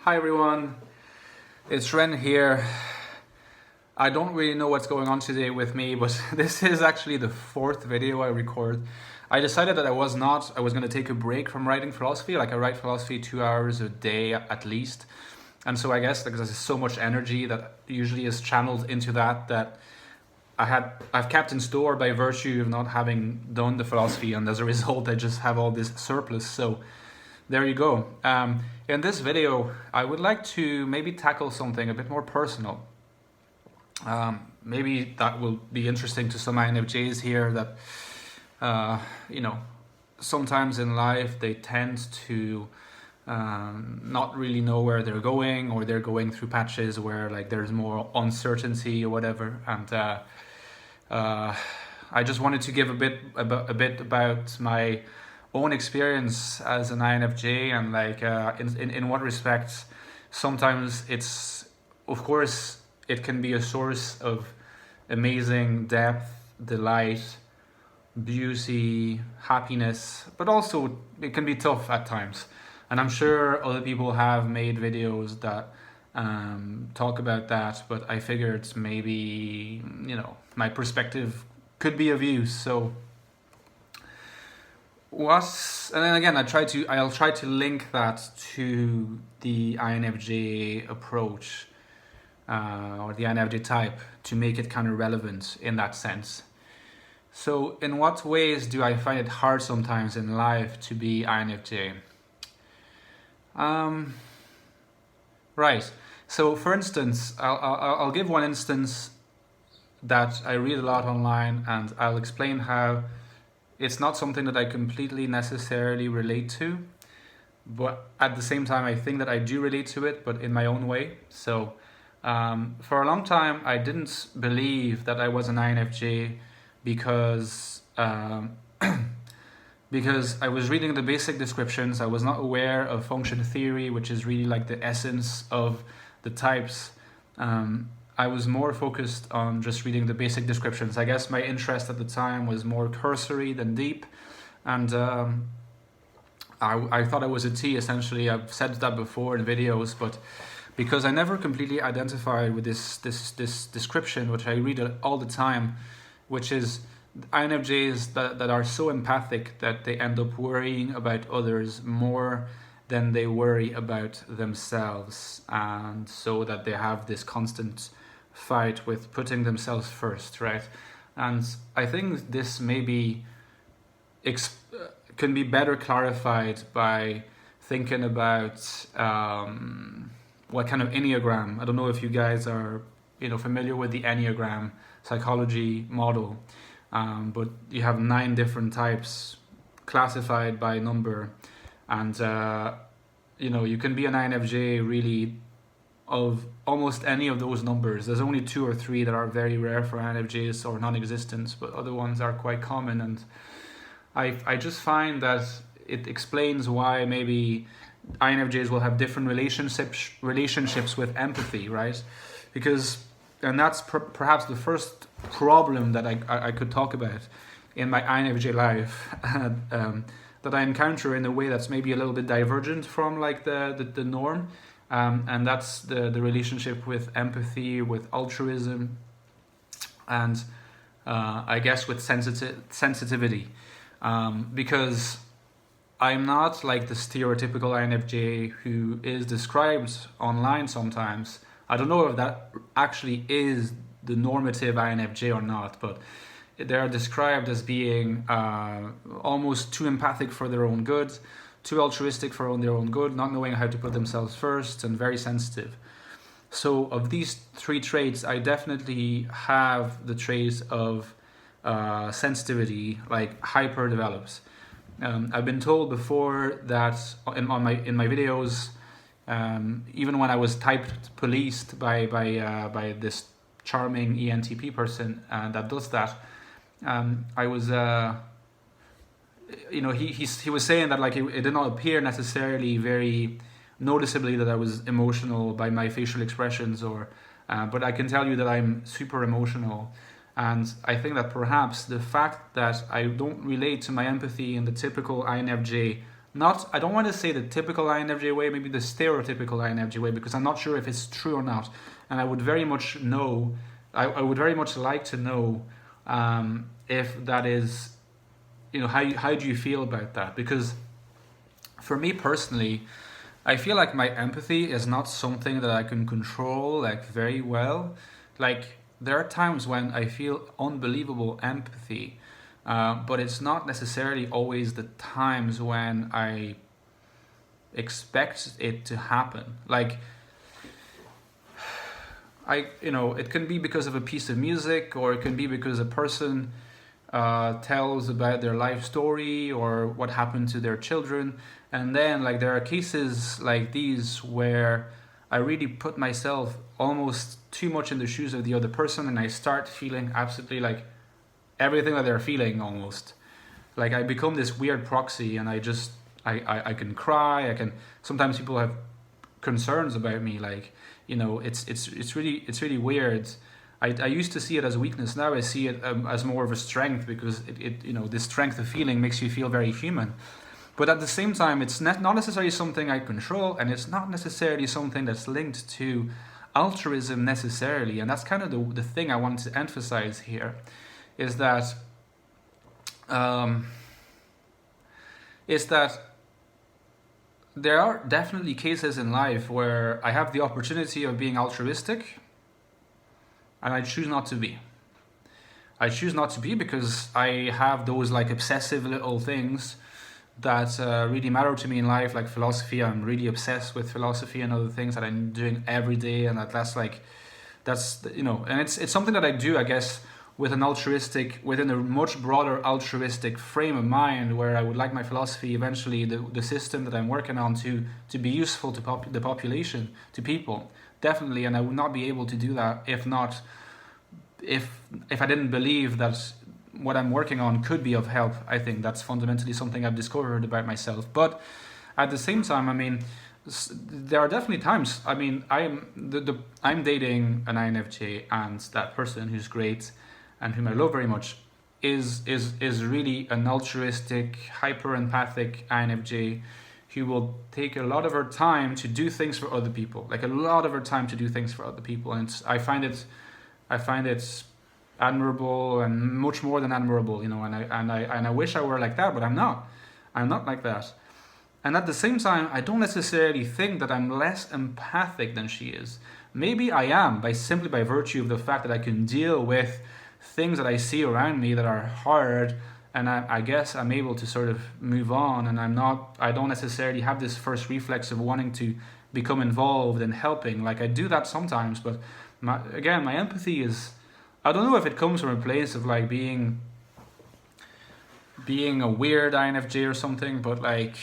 Hi everyone, it's Ren here. I don't really know what's going on today with me, but this is actually the fourth video I record. I decided that I was going to take a break from writing philosophy. Like I write philosophy 2 hours a day at least. And so I guess because there's so much energy that usually is channeled into that I've kept in store by virtue of not having done the philosophy, and as a result I just have all this surplus. So there you go. In this video I would like to maybe tackle something a bit more personal. Maybe that will be interesting to some INFJs here that sometimes in life they tend to not really know where they're going, or they're going through patches where like there's more uncertainty or whatever. And I just wanted to give a bit about my own experience as an INFJ, and like in what respects sometimes it's, of course, it can be a source of amazing depth, delight, beauty, happiness, but also it can be tough at times. And I'm sure other people have made videos that talk about that, but I figured maybe, my perspective could be of use. So and then again, I'll try to link that to the INFJ approach, or the INFJ type, to make it kind of relevant in that sense. So in what ways do I find it hard sometimes in life to be INFJ? Right. So for instance, I'll give one instance that I read a lot online, and I'll explain how it's not something that I completely necessarily relate to, but at the same time I think that I do relate to it, but in my own way. So for a long time I didn't believe that I was an INFJ because because I was reading the basic descriptions. I was not aware of function theory, which is really like the essence of the types. I was more focused on just reading the basic descriptions. I guess my interest at the time was more cursory than deep, and I thought I was a T essentially. I've said that before in videos, but because I never completely identified with this description, which I read all the time, which is INFJs that are so empathic that they end up worrying about others more than they worry about themselves, and so that they have this constant fight with putting themselves first, right? And I think this maybe can be better clarified by thinking about what kind of Enneagram. I don't know if you guys are familiar with the Enneagram psychology model, but you have 9 different types classified by number, and you can be an INFJ really of almost any of those numbers. There's only 2 or 3 that are very rare for INFJs or non-existent, but other ones are quite common. And I just find that it explains why maybe INFJs will have different relationships with empathy, right? And that's perhaps the first problem that I could talk about in my INFJ life, that I encounter in a way that's maybe a little bit divergent from like the norm. And that's the relationship with empathy, with altruism, and I guess with sensitivity. Because I'm not like the stereotypical INFJ who is described online sometimes. I don't know if that actually is the normative INFJ or not, but they are described as being almost too empathic for their own good, too altruistic for their own good, not knowing how to put themselves first, and very sensitive. So of these 3 traits, I definitely have the traits of sensitivity, like hyper develops. I've been told before that in my videos, even when I was typed policed by this charming ENTP person that does that, I was he was saying that like it did not appear necessarily very noticeably that I was emotional by my facial expressions, or but I can tell you that I'm super emotional. And I think that perhaps the fact that I don't relate to my empathy in the typical INFJ not, I don't want to say the typical INFJ way, maybe the stereotypical INFJ way, because I'm not sure if it's true or not. And I would very much know, I would very much like to know if that is, how do you feel about that? Because for me personally, I feel like my empathy is not something that I can control like very well. Like there are times when I feel unbelievable empathy, but it's not necessarily always the times when I expect it to happen. Like it can be because of a piece of music, or it can be because a person tells about their life story or what happened to their children. And then like there are cases like these where I really put myself almost too much in the shoes of the other person, and I start feeling absolutely like everything that they're feeling almost. Like I become this weird proxy, and I can cry. I can, sometimes people have concerns about me, like it's really weird. I used to see it as a weakness. Now I see it as more of a strength, because this strength of feeling makes you feel very human. But at the same time, it's not necessarily something I control, and it's not necessarily something that's linked to altruism necessarily. And that's kind of the thing I want to emphasize here, is that there are definitely cases in life where I have the opportunity of being altruistic, and I choose not to be. I choose not to be because I have those like obsessive little things that really matter to me in life, like philosophy. I'm really obsessed with philosophy and other things that I'm doing every day, and and it's something that I do, I guess, within a much broader altruistic frame of mind, where I would like my philosophy eventually, the system that I'm working on, to be useful to the population, to people, definitely. And I would not be able to do that if I didn't believe that what I'm working on could be of help. I think that's fundamentally something I've discovered about myself. But at the same time, I mean, there are definitely times. I mean, I'm dating an INFJ, and that person who's great and whom I love very much is really an altruistic, hyper empathic INFJ who will take a lot of her time to do things for other people, like a lot of her time to do things for other people. And I find it admirable, and much more than admirable, and I wish I were like that, but I'm not like that. And at the same time, I don't necessarily think that I'm less empathic than she is. Maybe I am, simply by virtue of the fact that I can deal with things that I see around me that are hard, and I guess I'm able to sort of move on, and I don't necessarily have this first reflex of wanting to become involved and helping. Like I do that sometimes, but my empathy is, I don't know if it comes from a place of like being a weird INFJ or something, but like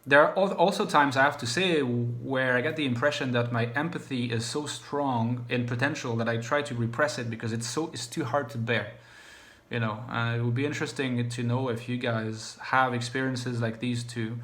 there are also times, I have to say, where I get the impression that my empathy is so strong in potential that I try to repress it because it's too hard to bear. It would be interesting to know if you guys have experiences like these too,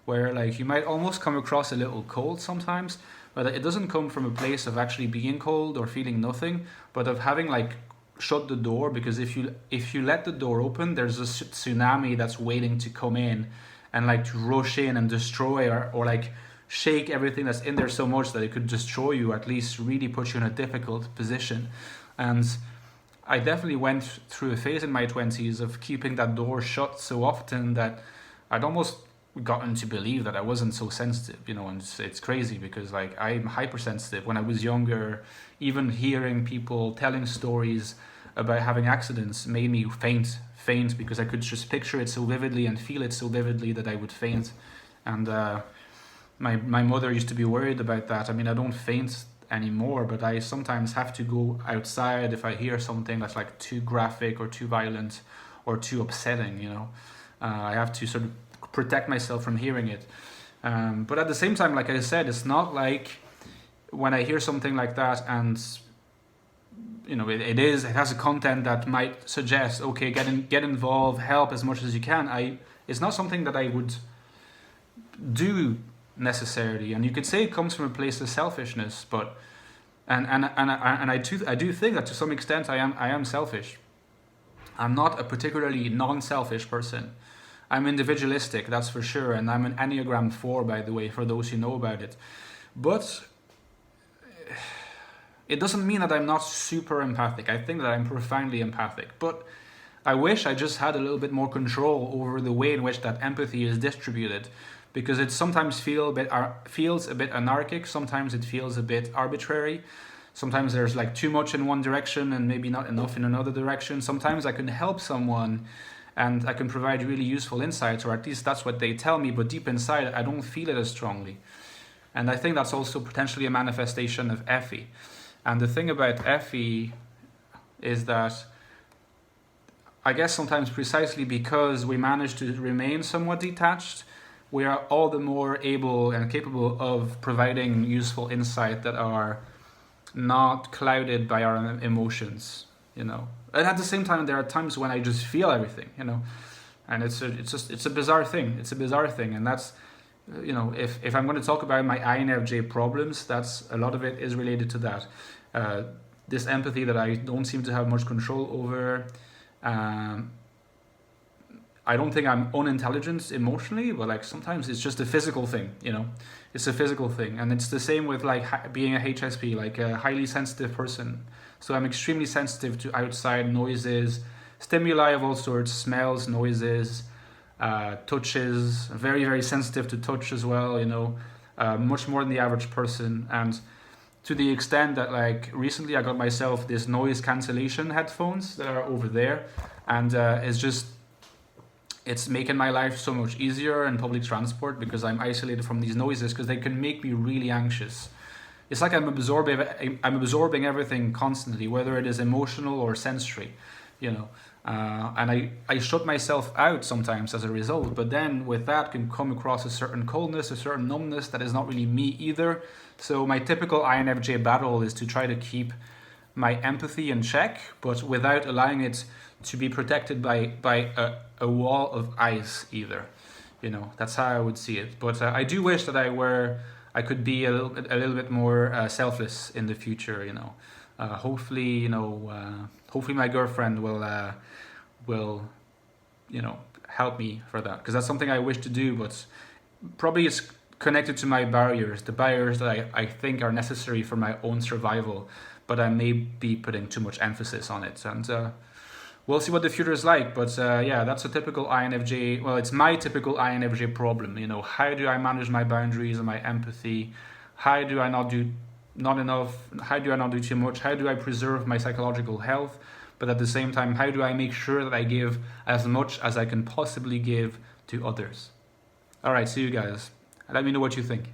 where like you might almost come across a little cold sometimes, but it doesn't come from a place of actually being cold or feeling nothing, but of having like shut the door, because if you let the door open, there's a tsunami that's waiting to come in and like to rush in and destroy, or like shake everything that's in there so much that it could destroy you, at least really put you in a difficult position. And I definitely went through a phase in my 20s of keeping that door shut so often that I'd almost gotten to believe that I wasn't so sensitive, and it's crazy because like I'm hypersensitive. When I was younger, even hearing people telling stories about having accidents made me faint because I could just picture it so vividly and feel it so vividly that I would faint. And my mother used to be worried about that. I mean, I don't faint anymore, but I sometimes have to go outside if I hear something that's like too graphic or too violent or too upsetting. I have to sort of protect myself from hearing it. But at the same time, like I said, it's not like when I hear something like that and it has a content that might suggest, okay, get involved, help as much as you can. It's not something that I would do necessarily, and you could say it comes from a place of selfishness, but and I do think that to some extent I am selfish. I'm not a particularly non-selfish person. I'm individualistic, that's for sure, and I'm an Enneagram 4, by the way, for those who know about it. But it doesn't mean that I'm not super empathic. I think that I'm profoundly empathic, but I wish I just had a little bit more control over the way in which that empathy is distributed, because it sometimes feels a bit anarchic, sometimes it feels a bit arbitrary. Sometimes there's like too much in one direction and maybe not enough in another direction. Sometimes I can help someone and I can provide really useful insights, or at least that's what they tell me, but deep inside I don't feel it as strongly. And I think that's also potentially a manifestation of Effie. And the thing about Effie is that I guess sometimes precisely because we manage to remain somewhat detached, we are all the more able and capable of providing useful insight that are not clouded by our emotions, you know. And at the same time, there are times when I just feel everything, you know, and it's a bizarre thing. It's a bizarre thing, and that's, you know, if I'm going to talk about my INFJ problems, that's a lot of it is related to that. This empathy that I don't seem to have much control over. I don't think I'm unintelligent emotionally, but like sometimes it's just a physical thing, you know. It's a physical thing, and it's the same with like being a HSP, like a highly sensitive person. So I'm extremely sensitive to outside noises, stimuli of all sorts, smells, noises, touches. Very, very sensitive to touch as well, you know, much more than the average person. And to the extent that like recently I got myself this noise cancellation headphones that are over there, and it's making my life so much easier in public transport because I'm isolated from these noises, because they can make me really anxious. It's like I'm absorbing everything constantly, whether it is emotional or sensory, you know. And I shut myself out sometimes as a result, but then with that can come across a certain coldness, a certain numbness that is not really me either. So my typical INFJ battle is to try to keep my empathy in check, but without allowing it to be protected by a wall of ice either. You know, that's how I would see it. But I do wish that I could be a little bit more selfless in the future, you know. Hopefully my girlfriend will, you know, help me for that, because that's something I wish to do, but probably it's connected to my barriers, the barriers that I think are necessary for my own survival, but I may be putting too much emphasis on it. And we'll see what the future is like. But yeah, that's a typical INFJ. Well, it's my typical INFJ problem. You know, how do I manage my boundaries and my empathy? How do I not do not enough? How do I not do too much? How do I preserve my psychological health? But at the same time, how do I make sure that I give as much as I can possibly give to others? All right, see you guys. Let me know what you think.